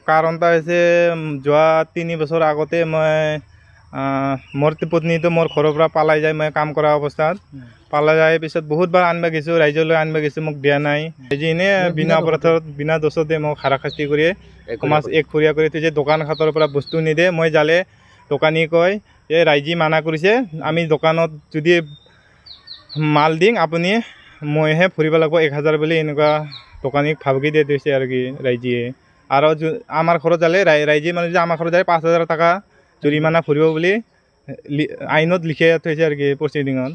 কাৰণটা হৈছে যোৱা 3 বছৰ আগতে মই মোৰ পত্নীটো মোৰ ঘৰৰ পৰা পালাই যায়। মই কাম কৰা অৱস্থাত পালাই যায় পিছত বহুতবাৰ আনবা গৈছোঁ, ৰাইজলৈ আনবা গৈছোঁ, মোক দিয়া নাই। ৰাইজে এনে বিনা অপৰাধত বিনা দোষতে মোক হাৰাশাস্তি কৰি সমাজ একফৰীয়া কৰি থৈছে। দোকান ঘাটৰ পৰা বস্তু নিদে, মই যালে দোকানী কয় এই ৰাইজে মানা কৰিছে, আমি দোকানত যদি মাল দিম আপুনি মইহে ফুৰিব লাগিব 1000 বুলি এনেকুৱা দোকানীক ভাবকি দিয়ে থৈছে আৰু কি ৰাইজে। আৰু আমাৰ ঘৰত যালে ৰাইজে মানে যে আমাৰ ঘৰত যালে 5000 টকা জৰিমনা ভৰিব বুলি আইনত লিখাই থৈছে আৰু কি প্ৰচিডিঙত।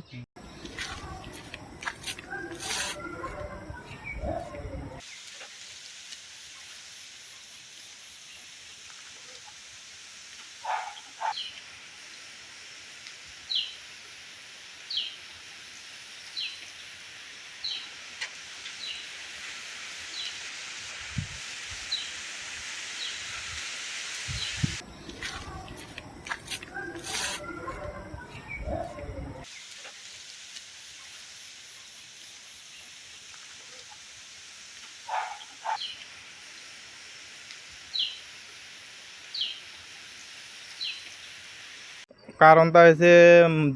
কাৰণটা হৈছে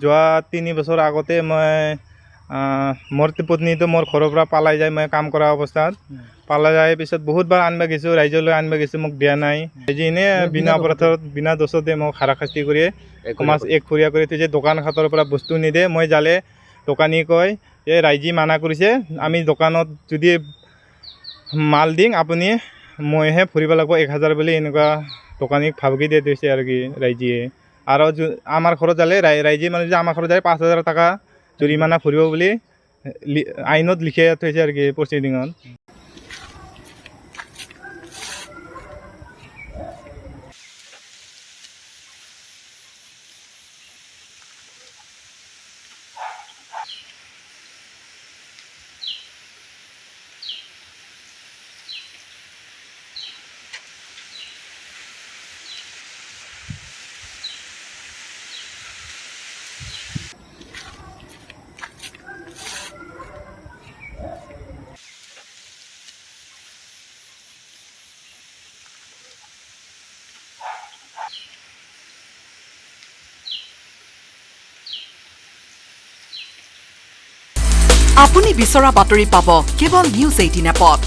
যোৱা 3 বছৰ আগতে মই মোৰ পত্নীটো মোৰ ঘৰৰ পৰা পালাই যায়। মই কাম কৰা অৱস্থাত পালাই যায় পিছত বহুতবাৰ আনবা গৈছোঁ, ৰাইজলৈ আনবা গৈছোঁ, মোক দিয়া নাই। ৰাইজে এনে বিনা অপৰাধত বিনা দোষতে মোক হাৰাশাস্তি কৰি সমাজ একফৰীয়া কৰি থৈছে। দোকান ঘাটৰ পৰা বস্তু নিদে, মই যালে দোকানী কয় এই ৰাইজে মানা কৰিছে, আমি দোকানত যদি মাল দিম আপুনি মইহে ফুৰিব লাগিব 1000 বুলি এনেকুৱা দোকানীক ভাবকি দিয়ে থৈছে আৰু কি ৰাইজে। আৰু আমাৰ ঘৰত যালে ৰাইজে মানে যে আমাৰ ঘৰত যালে 5000 টকা জৰিমনা ভৰিব বুলি আইনত লিখাই থৈছে আৰু কি প্ৰচিডিঙত। আপুনি বিচৰা বাতৰি পাব কেৱল নিউজ 18 এপত।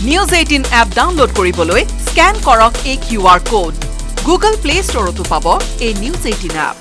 নিউজ 18 এপ ডাউনলোড কৰিবলৈ স্কেন কৰক এই QR কোড। গুগল প্লে ষ্টৰতো পাব এই নিউজ 18 এপ।